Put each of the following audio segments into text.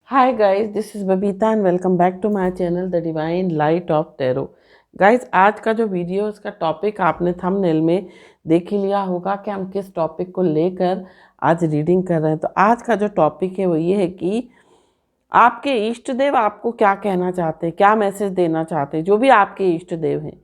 Hi guys, this is Babita and welcome back to my channel The Divine Light of Tarot. Guys आज का जो video उसका topic आपने thumbnail में देख ही लिया होगा कि हम किस टॉपिक को लेकर आज रीडिंग कर रहे हैं। तो आज का जो टॉपिक है वो ये है कि आपके इष्ट देव आपको क्या कहना चाहते हैं, क्या मैसेज देना चाहते हैं। जो भी आपके इष्ट देव हैं,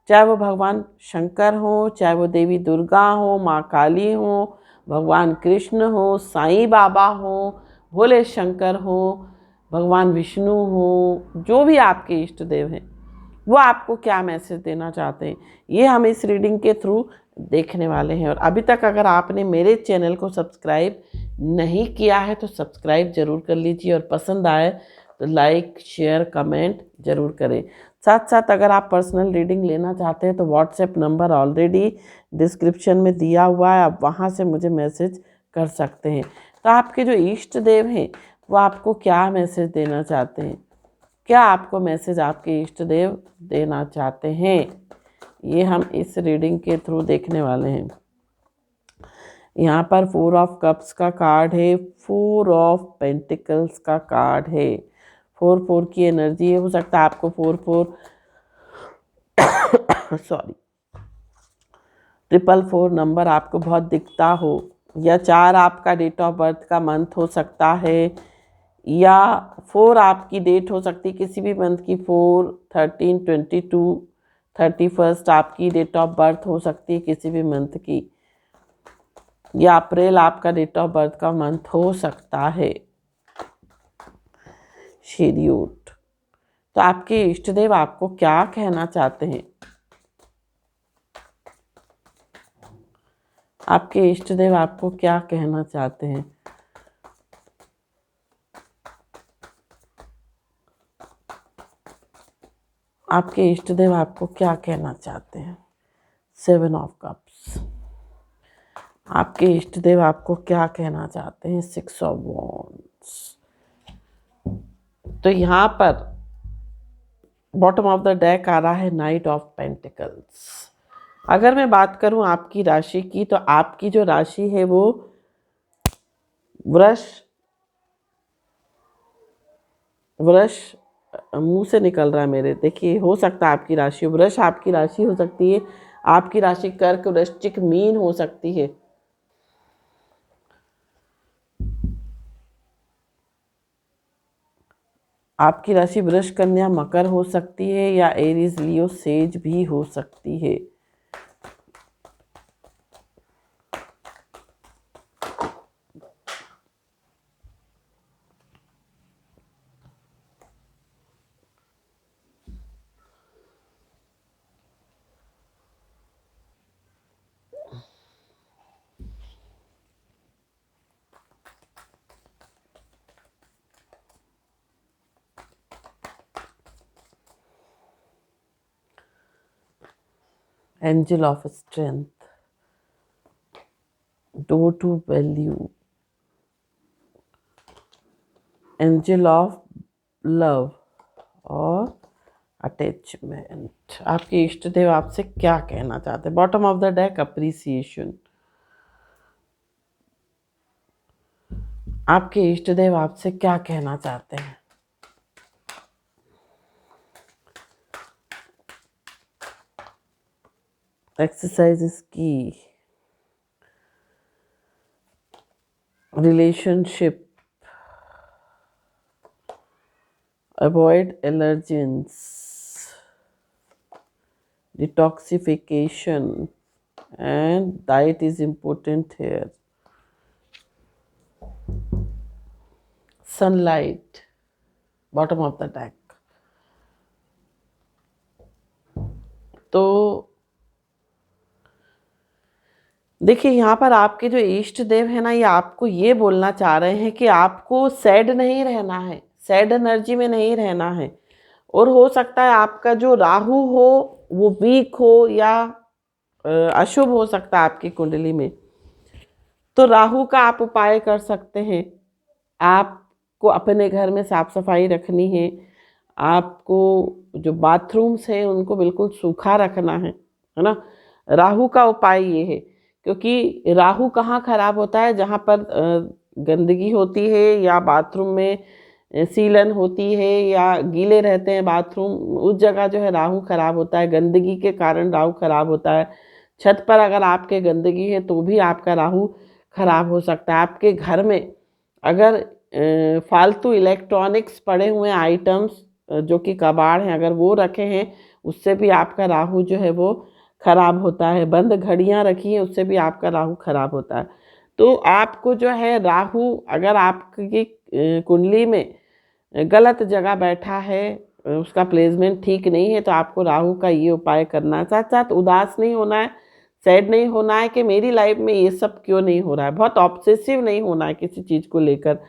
चाहे वो भगवान शंकर हो, चाहे वो देवी दुर्गा हो, माँ काली हो, भगवान कृष्ण हो, साईं बाबा हो, भोले शंकर हो, भगवान विष्णु हो, जो भी आपके इष्ट देव हैं वो आपको क्या मैसेज देना चाहते हैं, ये हम इस रीडिंग के थ्रू देखने वाले हैं। और अभी तक अगर आपने मेरे चैनल को सब्सक्राइब नहीं किया है तो सब्सक्राइब ज़रूर कर लीजिए और पसंद आए तो लाइक शेयर कमेंट ज़रूर करें। साथ साथ अगर आप पर्सनल रीडिंग लेना चाहते हैं तो व्हाट्सएप नंबर ऑलरेडी डिस्क्रिप्शन में दिया हुआ है, आप वहाँ से मुझे मैसेज कर सकते हैं। तो आपके जो इष्ट देव हैं वो आपको क्या मैसेज देना चाहते हैं, क्या आपको मैसेज आपके इष्ट देव देना चाहते हैं, ये हम इस रीडिंग के थ्रू देखने वाले हैं। यहाँ पर 4 ऑफ कप्स का कार्ड है, 4 ऑफ पेंटिकल्स का कार्ड है, 4 की एनर्जी है। हो सकता है आपको 4 सॉरी 4 नंबर आपको बहुत दिखता हो, या 4 आपका डेट ऑफ बर्थ का मंथ हो सकता है, या 4 आपकी डेट हो सकती है किसी भी मंथ की, 4, 13, 22, 31 आपकी डेट ऑफ बर्थ हो सकती है किसी भी मंथ की, या अप्रैल आपका डेट ऑफ बर्थ का मंथ हो सकता है शेड्यूल्ड। तो आपके इष्ट देव आपको क्या कहना चाहते हैं, आपके इष्ट देव आपको क्या कहना चाहते हैं। आपके इष्ट देव आपको क्या कहना चाहते हैं। 7 ऑफ कप्स। आपके इष्ट देव आपको क्या कहना चाहते हैं। 6 ऑफ वॉन्ड्स। तो यहाँ पर बॉटम ऑफ द डेक आ रहा है नाइट ऑफ पेंटिकल्स। अगर मैं बात करूं आपकी राशि की, तो आपकी जो राशि है वो वृष मुंह से निकल रहा है मेरे, देखिए हो सकता है आपकी राशि वृष आपकी राशि हो सकती है, आपकी राशि कर्क वृश्चिक मीन हो सकती है। आपकी राशि वृष कन्या मकर हो सकती है, या एरीज लियो सेज भी हो सकती है। Angel of strength, door to value, angel of love और अटैचमेंट। आपके इष्ट देव आपसे क्या कहना चाहते हैं। Bottom of the deck appreciation. आपके इष्ट देव आपसे क्या कहना चाहते हैं। Exercise is key. Relationship, avoid allergens, detoxification, and diet is important here. Sunlight, bottom of the deck. तो देखिए यहाँ पर आपके जो इष्ट देव है ना, ये आपको ये बोलना चाह रहे हैं कि आपको सैड नहीं रहना है, सैड एनर्जी में नहीं रहना है। और हो सकता है आपका जो राहु हो वो वीक हो, या अशुभ हो सकता है आपकी कुंडली में। तो राहु का आप उपाय कर सकते हैं। आपको अपने घर में साफ सफाई रखनी है, आपको जो बाथरूम्स हैं उनको बिल्कुल सूखा रखना है ना। राहु का उपाय ये है, क्योंकि राहु कहाँ खराब होता है, जहाँ पर गंदगी होती है या बाथरूम में सीलन होती है या गीले रहते हैं बाथरूम, उस जगह जो है राहु खराब होता है। गंदगी के कारण राहु खराब होता है। छत पर अगर आपके गंदगी है तो भी आपका राहु खराब हो सकता है। आपके घर में अगर फालतू इलेक्ट्रॉनिक्स पड़े हुए आइटम्स जो कि कबाड़ हैं अगर वो रखे हैं, उससे भी आपका राहु जो है वो खराब होता है। बंद घड़ियां रखी हैं, उससे भी आपका राहु खराब होता है। तो आपको जो है राहु अगर आपकी कुंडली में गलत जगह बैठा है, उसका प्लेसमेंट ठीक नहीं है, तो आपको राहु का ये उपाय करना है। साथ साथ उदास नहीं होना है, सैड नहीं होना है कि मेरी लाइफ में ये सब क्यों नहीं हो रहा है। बहुत ऑब्सेसिव नहीं होना है किसी चीज़ को लेकर।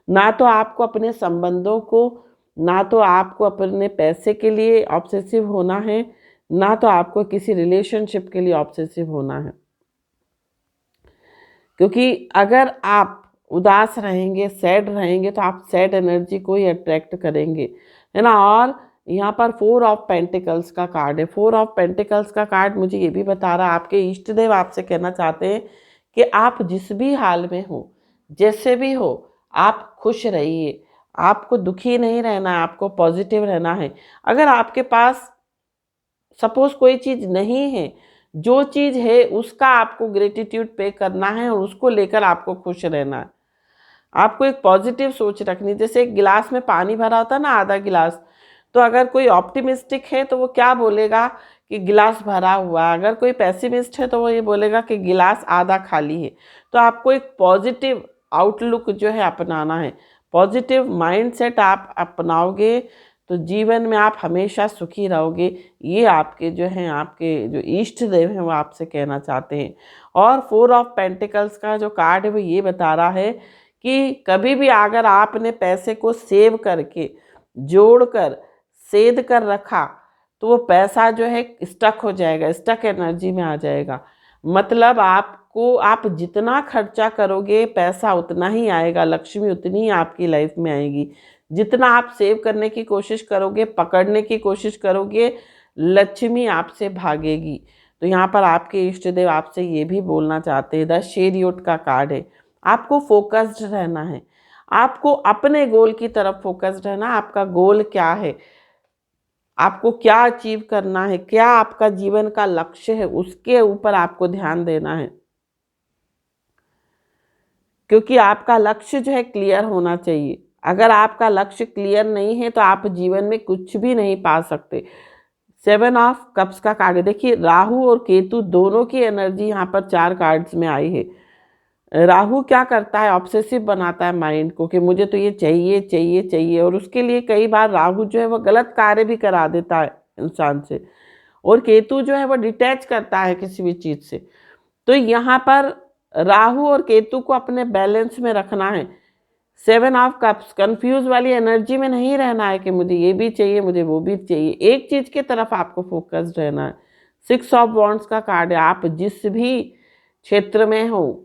ना तो आपको अपने संबंधों को, ना तो आपको अपने पैसे के लिए ऑब्सेसिव होना है, ना तो आपको किसी रिलेशनशिप के लिए ऑब्सेसिव होना है। क्योंकि अगर आप उदास रहेंगे, सैड रहेंगे, तो आप सैड एनर्जी को ही अट्रैक्ट करेंगे, है ना। और यहाँ पर 4 ऑफ पेंटिकल्स का कार्ड है। 4 ऑफ पेंटिकल्स का कार्ड मुझे ये भी बता रहा है आपके इष्ट देव आपसे कहना चाहते हैं कि आप जिस भी हाल में हो, जैसे भी हो, आप खुश रहिए। आपको दुखी नहीं रहना है, आपको पॉजिटिव रहना है। अगर आपके पास सपोज कोई चीज़ नहीं है, जो चीज़ है उसका आपको ग्रेटिट्यूड पे करना है और उसको लेकर आपको खुश रहना है। आपको एक पॉजिटिव सोच रखनी। जैसे एक गिलास में पानी भरा होता है ना, आधा गिलास, तो अगर कोई ऑप्टिमिस्टिक है तो वो क्या बोलेगा कि गिलास भरा हुआ। अगर कोई पेसिमिस्ट है तो वो ये बोलेगा कि गिलास आधा खाली है। तो आपको एक पॉजिटिव आउटलुक जो है अपनाना है। पॉजिटिव माइंडसेट आप अपनाओगे तो जीवन में आप हमेशा सुखी रहोगे। ये आपके जो हैं, आपके जो इष्ट देव हैं वो आपसे कहना चाहते हैं। और 4 ऑफ पेंटिकल्स का जो कार्ड है वो ये बता रहा है कि कभी भी अगर आपने पैसे को सेव करके, जोड़ कर, सेध कर रखा, तो वो पैसा जो है स्टक हो जाएगा, स्टक एनर्जी में आ जाएगा। मतलब आपको, आप जितना खर्चा करोगे पैसा उतना ही आएगा, लक्ष्मी उतनी ही आपकी लाइफ में आएगी। जितना आप सेव करने की कोशिश करोगे, पकड़ने की कोशिश करोगे, लक्ष्मी आपसे भागेगी। तो यहाँ पर आपके इष्ट देव आपसे ये भी बोलना चाहते हैं। 10 चैरियट का कार्ड है। आपको फोकस्ड रहना है, आपको अपने गोल की तरफ फोकस्ड रहना। आपका गोल क्या है, आपको क्या अचीव करना है, क्या आपका जीवन का लक्ष्य है, उसके ऊपर आपको ध्यान देना है। क्योंकि आपका लक्ष्य जो है क्लियर होना चाहिए। अगर आपका लक्ष्य क्लियर नहीं है तो आप जीवन में कुछ भी नहीं पा सकते। 7 ऑफ कप्स का कार्ड है। देखिए राहु और केतु दोनों की एनर्जी यहाँ पर 4 कार्ड्स में आई है। राहु क्या करता है, ऑब्सेसिव बनाता है माइंड को कि मुझे तो ये चाहिए चाहिए चाहिए, और उसके लिए कई बार राहु जो है वो गलत कार्य भी करा देता है इंसान से। और केतु जो है वो डिटैच करता है किसी भी चीज़ से। तो यहाँ पर राहु और केतु को अपने बैलेंस में रखना है। 7 ऑफ कप्स, कंफ्यूज वाली एनर्जी में नहीं रहना है कि मुझे ये भी चाहिए, मुझे वो भी चाहिए। एक चीज़ की तरफ आपको फोकस्ड रहना है। 6 ऑफ वॉन्ड्स का कार्ड है। आप जिस भी क्षेत्र में हो,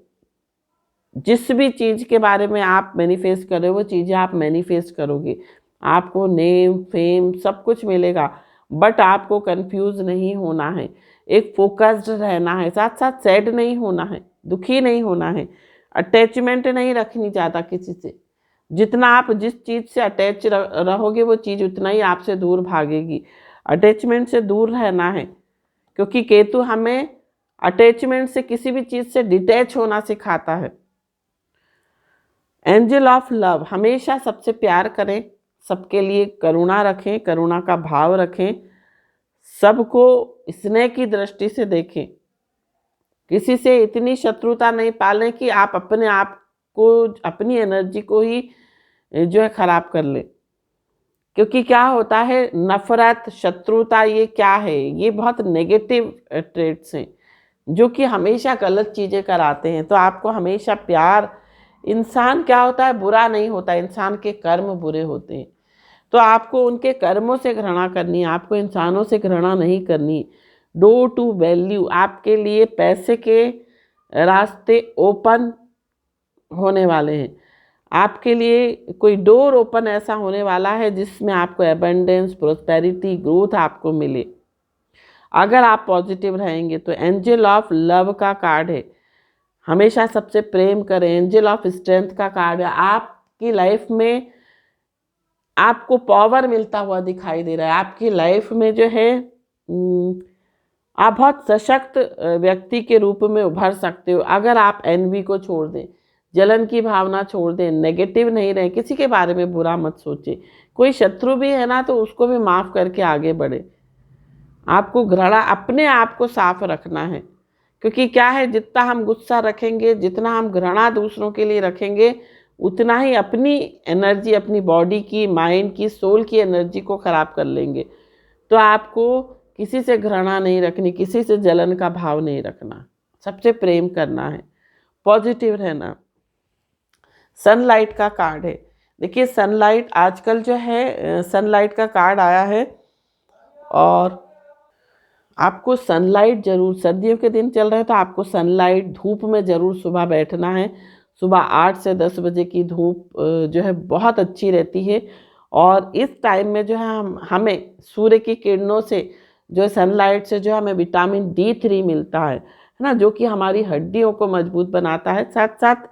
जिस भी चीज़ के बारे में आप मैनिफेस्ट कर रहे हो, वो चीज़ें आप मैनिफेस्ट करोगे। आपको नेम, फेम सब कुछ मिलेगा, बट आपको कंफ्यूज नहीं होना है, एक फोकस्ड रहना है। साथ साथ सैड नहीं होना है, दुखी नहीं होना है, अटैचमेंट नहीं रखनी ज़्यादा किसी से। जितना आप जिस चीज़ से अटैच रहोगे वो चीज़ उतना ही आपसे दूर भागेगी। अटैचमेंट से दूर रहना है, क्योंकि केतु हमें अटैचमेंट से, किसी भी चीज़ से डिटैच होना सिखाता है। एंजल ऑफ लव, हमेशा सबसे प्यार करें, सबके लिए करुणा रखें, करुणा का भाव रखें, सबको स्नेह की दृष्टि से देखें। किसी से इतनी शत्रुता नहीं पालें कि आप अपने आप को, अपनी एनर्जी को ही जो है खराब कर लें। क्योंकि क्या होता है, नफरत, शत्रुता, ये क्या है, ये बहुत नेगेटिव ट्रेट्स हैं जो कि हमेशा गलत चीज़ें कराते हैं। तो आपको हमेशा प्यार, इंसान क्या होता है, बुरा नहीं होता, इंसान के कर्म बुरे होते हैं। तो आपको उनके कर्मों से घृणा करनी है, आपको इंसानों से घृणा नहीं करनी। डोर टू वैल्यू, आपके लिए पैसे के रास्ते ओपन होने वाले हैं। आपके लिए कोई डोर ओपन ऐसा होने वाला है जिसमें आपको एबंडेंस, प्रोस्पेरिटी, ग्रोथ आपको मिले, अगर आप पॉजिटिव रहेंगे। तो एंजल ऑफ लव का कार्ड है। हमेशा सबसे प्रेम करें। एंजल ऑफ स्ट्रेंथ का कार्ड है। आपकी लाइफ में आपको पावर मिलता हुआ दिखाई दे रहा है। आपकी लाइफ में जो है आप बहुत सशक्त व्यक्ति के रूप में उभर सकते हो अगर आप एनवी को छोड़ दें, जलन की भावना छोड़ दें, नेगेटिव नहीं रहे, किसी के बारे में बुरा मत सोचें। कोई शत्रु भी है ना तो उसको भी माफ़ करके आगे बढ़े। आपको घृणा, अपने आप को साफ रखना है, क्योंकि क्या है, जितना हम गुस्सा रखेंगे, जितना हम घृणा दूसरों के लिए रखेंगे, उतना ही अपनी एनर्जी, अपनी बॉडी की, माइंड की, सोल की एनर्जी को ख़राब कर लेंगे। तो आपको किसी से घृणा नहीं रखनी, किसी से जलन का भाव नहीं रखना, सबसे प्रेम करना है, पॉजिटिव रहना। सनलाइट का कार्ड है। देखिए सनलाइट आजकल जो है सनलाइट का कार्ड आया है और आपको सनलाइट ज़रूर, सर्दियों के दिन चल रहे हैं तो आपको सनलाइट, धूप में ज़रूर सुबह बैठना है। सुबह 8 से 10 बजे की धूप जो है बहुत अच्छी रहती है और इस टाइम में जो है हमें सूर्य की किरणों से, जो सनलाइट से जो हमें विटामिन D3 मिलता है ना, जो कि हमारी हड्डियों को मजबूत बनाता है। साथ साथ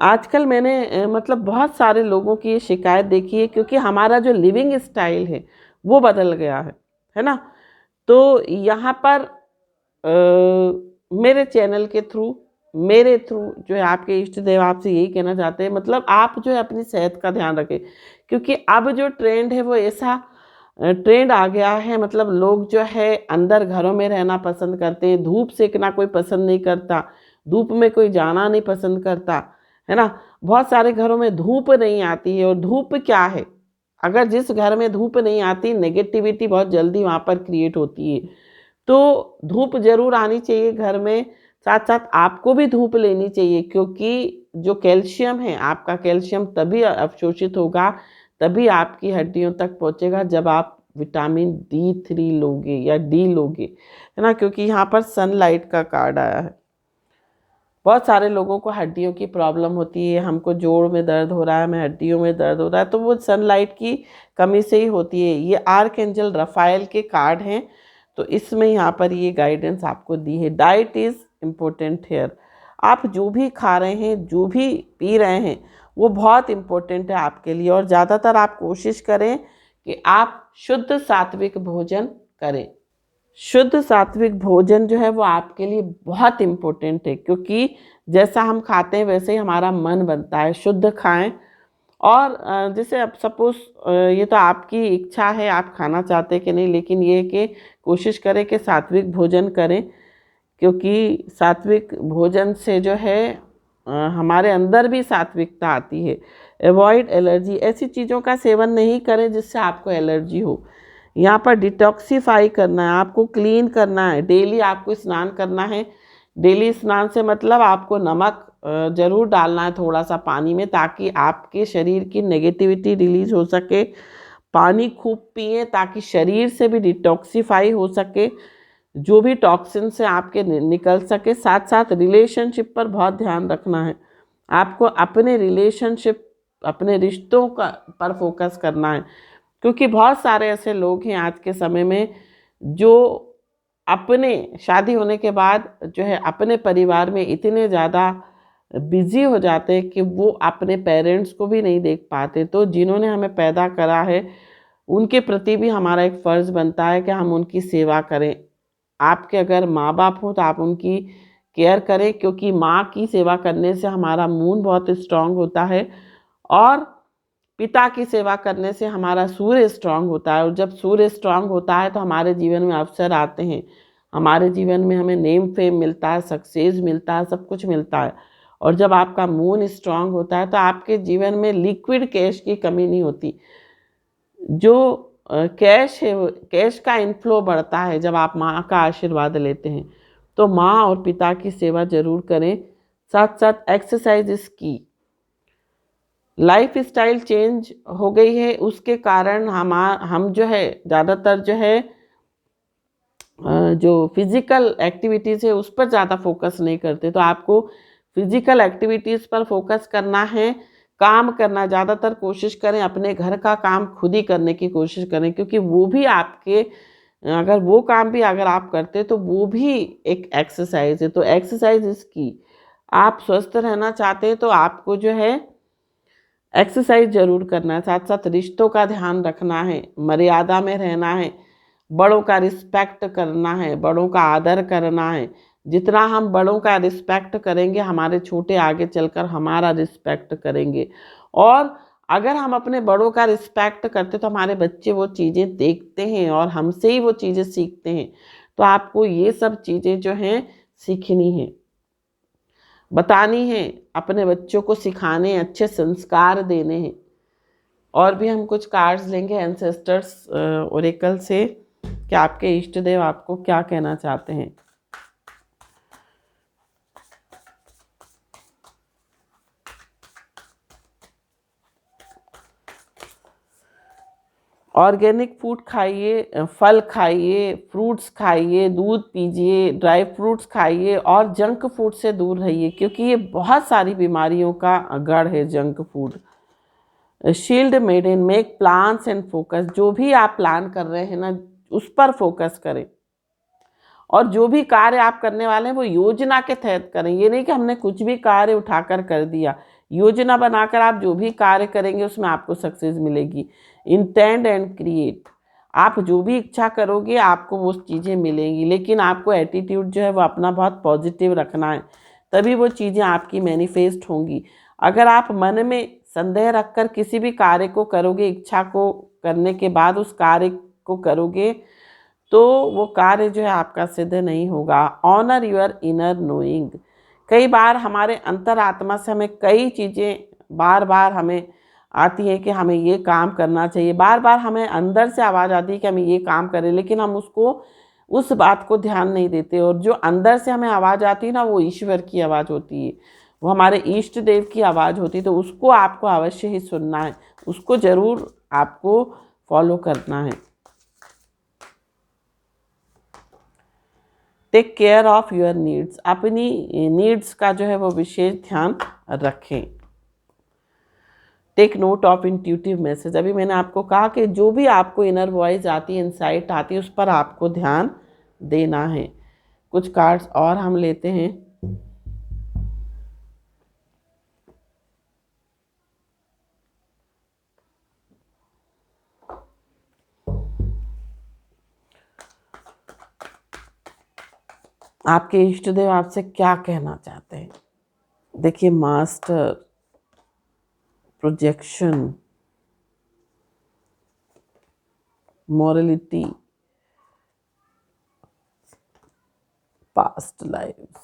आजकल मैंने मतलब बहुत सारे लोगों की ये शिकायत देखी है, क्योंकि हमारा जो लिविंग स्टाइल है वो बदल गया है ना। तो यहाँ पर मेरे चैनल के थ्रू, मेरे थ्रू जो है आपके इष्ट देव आपसे यही कहना चाहते हैं, मतलब आप जो है अपनी सेहत का ध्यान रखें, क्योंकि अब जो ट्रेंड है वो ऐसा ट्रेंड आ गया है, मतलब लोग जो है अंदर घरों में रहना पसंद करते हैं, धूप सेकना कोई पसंद नहीं करता, धूप में कोई जाना नहीं पसंद करता, है ना। बहुत सारे घरों में धूप नहीं आती है, और धूप क्या है, अगर जिस घर में धूप नहीं आती, नेगेटिविटी बहुत जल्दी वहाँ पर क्रिएट होती है। तो धूप जरूर आनी चाहिए घर में, साथ साथ आपको भी धूप लेनी चाहिए, क्योंकि जो कैल्शियम है, आपका कैल्शियम तभी अवशोषित होगा, तभी आपकी हड्डियों तक पहुँचेगा जब आप विटामिन D3 लोगे या D लोगे, है ना। क्योंकि यहाँ पर सनलाइट का कार्ड आया है। बहुत सारे लोगों को हड्डियों की प्रॉब्लम होती है, हमको जोड़ में दर्द हो रहा है, हमें हड्डियों में दर्द हो रहा है, तो वो सनलाइट की कमी से ही होती है। ये आर्कएंजल रफाएल के कार्ड हैं, तो इसमें यहाँ पर ये गाइडेंस आपको दी है। Diet is important here. आप जो भी खा रहे हैं, जो भी पी रहे हैं, वो बहुत इम्पोर्टेंट है आपके लिए, और ज़्यादातर आप कोशिश करें कि आप शुद्ध सात्विक भोजन करें। शुद्ध सात्विक भोजन जो है वो आपके लिए बहुत इम्पोर्टेंट है, क्योंकि जैसा हम खाते हैं वैसे ही हमारा मन बनता है। शुद्ध खाएं, और जैसे अब सपोज़ ये तो आपकी इच्छा है, आप खाना चाहते हैं कि नहीं, लेकिन ये कि कोशिश करें कि सात्विक भोजन करें, क्योंकि सात्विक भोजन से जो है हमारे अंदर भी सात्विकता आती है। अवॉइड एलर्जी, ऐसी चीज़ों का सेवन नहीं करें जिससे आपको एलर्जी हो। यहाँ पर डिटॉक्सीफाई करना है, आपको क्लीन करना है, डेली आपको स्नान करना है। डेली स्नान से मतलब आपको नमक ज़रूर डालना है थोड़ा सा पानी में, ताकि आपके शरीर की नेगेटिविटी रिलीज हो सके। पानी खूब पिए ताकि शरीर से भी डिटॉक्सीफाई हो सके, जो भी टॉक्सिन से आपके निकल सके। साथ साथ रिलेशनशिप पर बहुत ध्यान रखना है, आपको अपने रिलेशनशिप, अपने रिश्तों का पर फोकस करना है, क्योंकि बहुत सारे ऐसे लोग हैं आज के समय में जो अपने शादी होने के बाद जो है अपने परिवार में इतने ज़्यादा बिजी हो जाते हैं कि वो अपने पेरेंट्स को भी नहीं देख पाते। तो जिन्होंने हमें पैदा करा है उनके प्रति भी हमारा एक फ़र्ज़ बनता है कि हम उनकी सेवा करें। आपके अगर माँ बाप हो तो आप उनकी केयर करें, क्योंकि माँ की सेवा करने से हमारा मून बहुत स्ट्रांग होता है, और पिता की सेवा करने से हमारा सूर्य स्ट्रांग होता है। और जब सूर्य स्ट्रांग होता है तो हमारे जीवन में अवसर आते हैं, हमारे जीवन में हमें नेम फेम मिलता है, सक्सेस मिलता है, सब कुछ मिलता है। और जब आपका मून स्ट्रांग होता है तो आपके जीवन में लिक्विड कैश की कमी नहीं होती। जो कैश है, कैश का इनफ्लो बढ़ता है जब आप माँ का आशीर्वाद लेते हैं। तो माँ और पिता की सेवा जरूर करें। साथ साथ एक्सरसाइज इज की। लाइफ स्टाइल चेंज हो गई है, उसके कारण हम जो है ज़्यादातर जो है जो फिज़िकल एक्टिविटीज़ है उस पर ज़्यादा फोकस नहीं करते। तो आपको फिज़िकल एक्टिविटीज़ पर फोकस करना है, काम करना। ज़्यादातर कोशिश करें अपने घर का काम खुद ही करने की कोशिश करें, क्योंकि वो भी आपके, अगर वो काम भी अगर आप करते तो वो भी एक एक्सरसाइज है। तो एक्सरसाइज इसकी, आप स्वस्थ रहना चाहते हैं तो आपको जो है एक्सरसाइज जरूर करना है, साथ साथ रिश्तों का ध्यान रखना है, मर्यादा में रहना है, बड़ों का रिस्पेक्ट करना है, बड़ों का आदर करना है। जितना हम बड़ों का रिस्पेक्ट करेंगे हमारे छोटे आगे चलकर हमारा रिस्पेक्ट करेंगे। और अगर हम अपने बड़ों का रिस्पेक्ट करते तो हमारे बच्चे वो चीज़ें देखते हैं और हमसे ही वो चीज़ें सीखते हैं। तो आपको ये सब चीज़ें जो हैं सीखनी है, बतानी है, अपने बच्चों को सिखाने, अच्छे संस्कार देने हैं। और भी हम कुछ कार्ड्स लेंगे एंसेस्टर्स ओरेकल से कि आपके इष्ट देव आपको क्या कहना चाहते हैं। ऑर्गेनिक फूड खाइए, फल खाइए, फ्रूट्स खाइए, दूध पीजिए, ड्राई फ्रूट्स खाइए और जंक फूड से दूर रहिए, क्योंकि ये बहुत सारी बीमारियों का गढ़ है junk food. Shield maiden, make plans and focus, जो भी आप प्लान कर रहे हैं ना उस पर फोकस करें। और जो भी कार्य आप करने वाले हैं वो योजना के तहत करें। ये नहीं कि हमने कुछ भी कार्य उठाकर कर दिया, योजना बनाकर आप जो भी कार्य करेंगे उसमें आपको सक्सेस मिलेगी। इंटेंड एंड क्रिएट, आप जो भी इच्छा करोगे आपको वो चीज़ें मिलेंगी, लेकिन आपको एटीट्यूड जो है वो अपना बहुत पॉजिटिव रखना है, तभी वो चीज़ें आपकी मैनिफेस्ट होंगी। अगर आप मन में संदेह रखकर किसी भी कार्य को करोगे, इच्छा को करने के बाद उस कार्य को करोगे तो वो कार्य जो है आपका सिद्ध नहीं होगा। ऑनर योर इनर नोइंग, कई बार हमारे अंतरात्मा से हमें कई चीज़ें बार बार हमें आती हैं कि हमें ये काम करना चाहिए, बार बार हमें अंदर से आवाज़ आती है कि हमें ये काम करें, लेकिन हम उसको उस बात को ध्यान नहीं देते। और जो अंदर से हमें आवाज़ आती है ना वो ईश्वर की आवाज़ होती है, वो हमारे इष्ट देव की आवाज़ होती है। तो उसको आपको अवश्य ही सुनना है, उसको ज़रूर आपको फॉलो करना है। Take care of your needs, अपनी नीड्स का जो है वो विशेष ध्यान रखें। Take note of intuitive message, अभी मैंने आपको कहा कि जो भी आपको इनर वॉइस आती है, इंसाइट आती है, उस पर आपको ध्यान देना है। कुछ कार्ड्स और हम लेते हैं। आपके इष्ट देव आपसे क्या कहना चाहते हैं? देखिए, master, projection, morality, past life.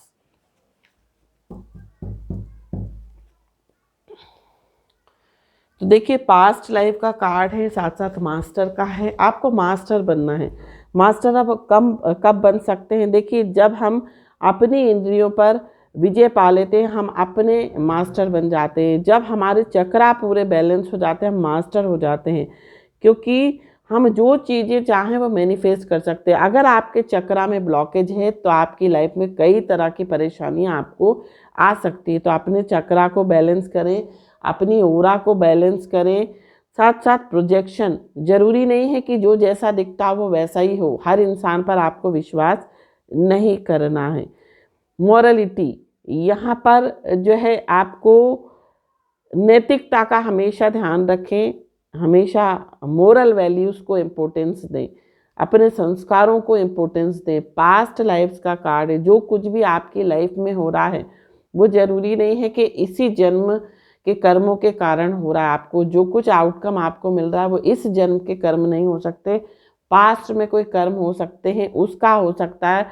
तो देखिए, पास्ट लाइफ का कार्ड है, साथ साथ मास्टर का है। आपको मास्टर बनना है। मास्टर अब कब बन सकते हैं? देखिए, जब हम अपनी इंद्रियों पर विजय पा लेते हैं हम अपने मास्टर बन जाते हैं। जब हमारे चक्रा पूरे बैलेंस हो जाते हैं हम मास्टर हो जाते हैं, क्योंकि हम जो चीज़ें चाहें वो मैनिफेस्ट कर सकते हैं। अगर आपके चक्रा में ब्लॉकेज है तो आपकी लाइफ में कई तरह की परेशानियां आपको आ सकती है। तो अपने चक्रा को बैलेंस करें, अपनी ओरा को बैलेंस करें। साथ साथ प्रोजेक्शन, ज़रूरी नहीं है कि जो जैसा दिखता हो वो वैसा ही हो, हर इंसान पर आपको विश्वास नहीं करना है। मोरलिटी, यहाँ पर जो है आपको नैतिकता का हमेशा ध्यान रखें, हमेशा मोरल वैल्यूज़ को इम्पोर्टेंस दें, अपने संस्कारों को इम्पोर्टेंस दें। पास्ट लाइफ्स का कार्ड है, जो कुछ भी आपकी लाइफ में हो रहा है वो ज़रूरी नहीं है कि इसी जन्म के कर्मों के कारण हो रहा है। आपको जो कुछ आउटकम आपको मिल रहा है वो इस जन्म के कर्म नहीं हो सकते, पास्ट में कोई कर्म हो सकते हैं, उसका हो सकता है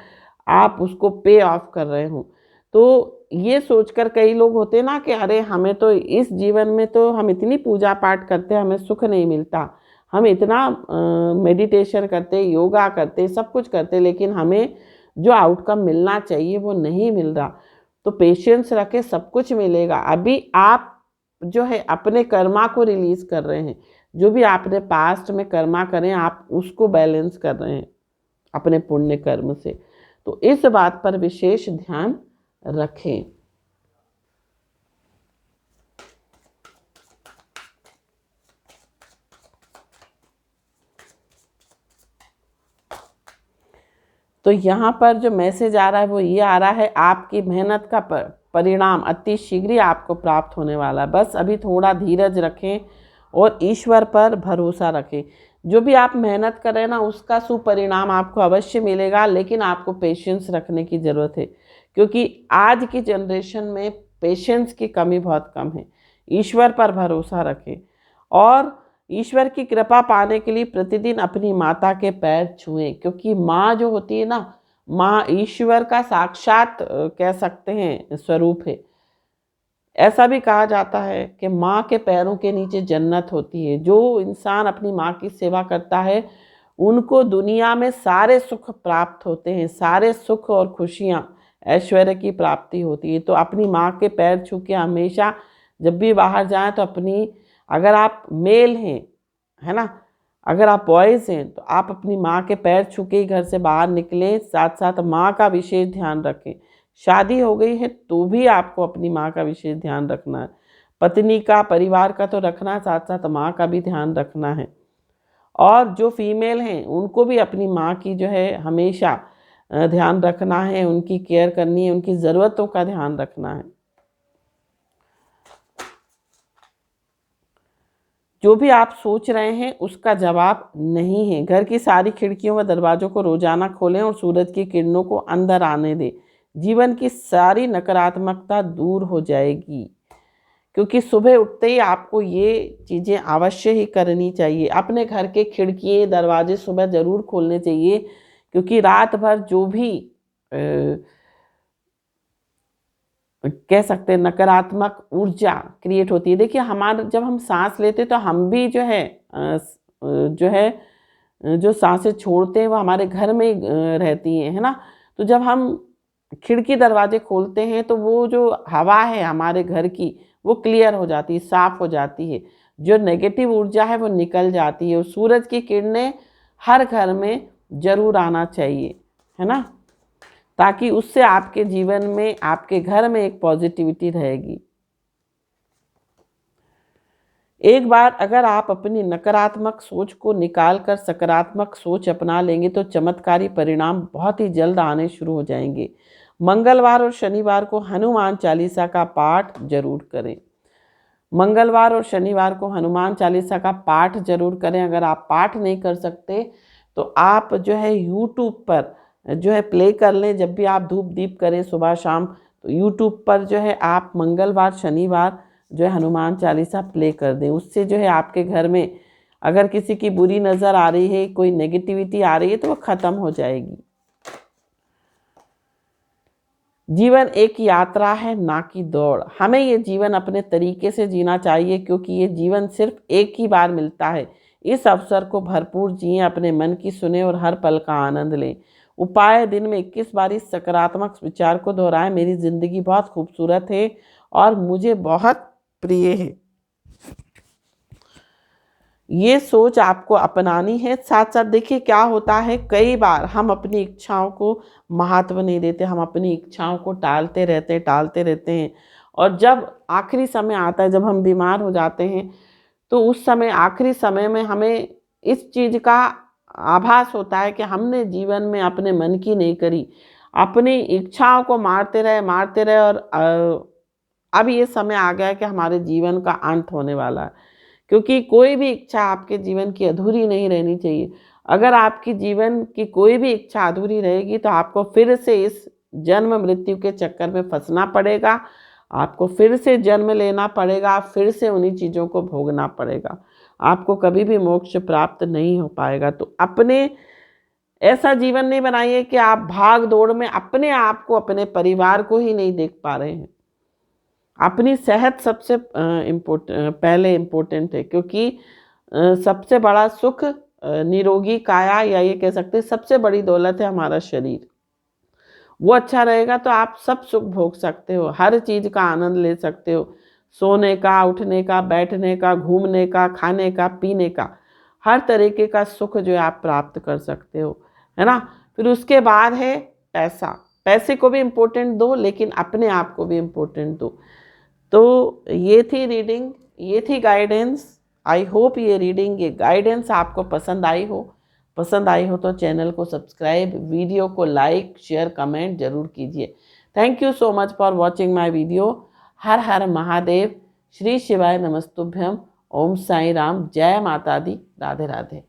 आप उसको पे ऑफ कर रहे हो। तो ये सोचकर कई लोग होते हैं ना कि अरे हमें तो इस जीवन में तो हम इतनी पूजा पाठ करते हैं हमें सुख नहीं मिलता, हम इतना मेडिटेशन करते, योगा करते, सब कुछ करते, लेकिन हमें जो आउटकम मिलना चाहिए वो नहीं मिल रहा। तो पेशेंस रखें, सब कुछ मिलेगा। अभी आप जो है अपने कर्मा को रिलीज कर रहे हैं, जो भी आपने पास्ट में कर्मा करें आप उसको बैलेंस कर रहे हैं अपने पुण्य कर्म से। तो इस बात पर विशेष ध्यान रखें। तो यहाँ पर जो मैसेज आ रहा है वो ये आ रहा है, आपकी मेहनत का परिणाम अति शीघ्र ही आपको प्राप्त होने वाला है। बस अभी थोड़ा धीरज रखें और ईश्वर पर भरोसा रखें। जो भी आप मेहनत कर रहे हैं ना, उसका सुपरिणाम आपको अवश्य मिलेगा, लेकिन आपको पेशेंस रखने की ज़रूरत है, क्योंकि आज की जनरेशन में पेशेंस की कमी बहुत कम है। ईश्वर पर भरोसा रखें और ईश्वर की कृपा पाने के लिए प्रतिदिन अपनी माता के पैर छुएं, क्योंकि माँ जो होती है ना, माँ ईश्वर का साक्षात कह सकते हैं स्वरूप है। ऐसा भी कहा जाता है कि माँ के पैरों के नीचे जन्नत होती है। जो इंसान अपनी माँ की सेवा करता है उनको दुनिया में सारे सुख प्राप्त होते हैं, सारे सुख और खुशियाँ, ऐश्वर्य की प्राप्ति होती है। तो अपनी माँ के पैर छू के हमेशा जब भी बाहर जाएं तो अपनी, अगर आप मेल हैं, है ना, अगर आप बॉयज़ हैं तो आप अपनी माँ के पैर छू के ही घर से बाहर निकलें। साथ साथ माँ का विशेष ध्यान रखें। शादी हो गई है तो भी आपको अपनी माँ का विशेष ध्यान रखना है। पत्नी का, परिवार का तो रखना है, साथ साथ माँ का भी ध्यान रखना है। और जो फीमेल हैं उनको भी अपनी माँ की जो है हमेशा ध्यान रखना है, उनकी केयर करनी है, उनकी ज़रूरतों का ध्यान रखना है। जो भी आप सोच रहे हैं उसका जवाब नहीं है। घर की सारी खिड़कियों व दरवाजों को रोजाना खोलें और सूरज की किरणों को अंदर आने दें। जीवन की सारी नकारात्मकता दूर हो जाएगी, क्योंकि सुबह उठते ही आपको ये चीज़ें अवश्य ही करनी चाहिए। अपने घर के खिड़कियाँ दरवाजे सुबह ज़रूर खोलने चाहिए, क्योंकि रात भर जो भी कह सकते हैं नकारात्मक ऊर्जा क्रिएट होती है। देखिए, हमारा जब हम सांस लेते तो हम भी जो है जो सांसें छोड़ते हैं वो हमारे घर में रहती हैं, है ना। तो जब हम खिड़की दरवाजे खोलते हैं तो वो जो हवा है हमारे घर की वो क्लियर हो जाती है, साफ हो जाती है। जो नेगेटिव ऊर्जा है वो निकल जाती है। और सूरज की किरणें हर घर में ज़रूर आना चाहिए, है ना, ताकि उससे आपके जीवन में, आपके घर में एक पॉजिटिविटी रहेगी। एक बार अगर आप अपनी नकारात्मक सोच को निकाल कर सकारात्मक सोच अपना लेंगे तो चमत्कारी परिणाम बहुत ही जल्द आने शुरू हो जाएंगे। मंगलवार और शनिवार को हनुमान चालीसा का पाठ जरूर करें। मंगलवार और शनिवार को हनुमान चालीसा का पाठ जरूर करें। अगर आप पाठ नहीं कर सकते तो आप जो है यूट्यूब पर जो है प्ले कर लें। जब भी आप धूप दीप करें सुबह शाम, तो यूट्यूब पर जो है आप मंगलवार शनिवार जो है हनुमान चालीसा प्ले कर दें। उससे जो है आपके घर में अगर किसी की बुरी नज़र आ रही है, कोई नेगेटिविटी आ रही है, तो वो ख़त्म हो जाएगी। जीवन एक यात्रा है, ना कि दौड़। हमें ये जीवन अपने तरीके से जीना चाहिए, क्योंकि ये जीवन सिर्फ एक ही बार मिलता है। इस अवसर को भरपूर जिएं, अपने मन की सुने और हर पल का आनंद लें। उपाय: दिन में 21 बार इस सकारात्मक विचार को दोहराएं, मेरी ज़िंदगी बहुत खूबसूरत है और मुझे बहुत प्रिय है। ये सोच आपको अपनानी है। साथ साथ देखिए क्या होता है, कई बार हम अपनी इच्छाओं को महत्व नहीं देते, हम अपनी इच्छाओं को टालते रहते हैं। और जब आखिरी समय आता है, जब हम बीमार हो जाते हैं, तो उस समय, आखिरी समय में हमें इस चीज़ का आभास होता है कि हमने जीवन में अपने मन की नहीं करी, अपनी इच्छाओं को मारते रहे और अब ये समय आ गया है कि हमारे जीवन का अंत होने वाला है। क्योंकि कोई भी इच्छा आपके जीवन की अधूरी नहीं रहनी चाहिए। अगर आपकी जीवन की कोई भी इच्छा अधूरी रहेगी तो आपको फिर से इस जन्म मृत्यु के चक्कर में फंसना पड़ेगा, आपको फिर से जन्म लेना पड़ेगा, फिर से उन्हीं चीज़ों को भोगना पड़ेगा। आपको कभी भी मोक्ष प्राप्त नहीं हो पाएगा। तो अपने ऐसा जीवन नहीं बनाइए कि आप भाग दौड़ में अपने आप को, अपने परिवार को ही नहीं देख पा रहे हैं। अपनी सेहत सबसे पहले इम्पोर्टेंट है, क्योंकि सबसे बड़ा सुख निरोगी काया, या ये कह सकते हैं सबसे बड़ी दौलत है हमारा शरीर। वो अच्छा रहेगा तो आप सब सुख भोग सकते हो, हर चीज़ का आनंद ले सकते हो। सोने का, उठने का, बैठने का, घूमने का, खाने का, पीने का, हर तरीके का सुख जो है आप प्राप्त कर सकते हो, है ना। फिर उसके बाद है पैसा। पैसे को भी इम्पोर्टेंट दो, लेकिन अपने आप को भी इम्पोर्टेंट दो। तो ये थी रीडिंग, ये थी गाइडेंस। आई होप ये रीडिंग, ये गाइडेंस आपको पसंद आई हो। पसंद आई हो तो चैनल को सब्सक्राइब, वीडियो को लाइक, शेयर, कमेंट जरूर कीजिए। Thank you so much for watching my video. हर हर महादेव, श्री शिवाय नमस्तुभ्यम, ओम साई राम, जय माता दी, राधे राधे।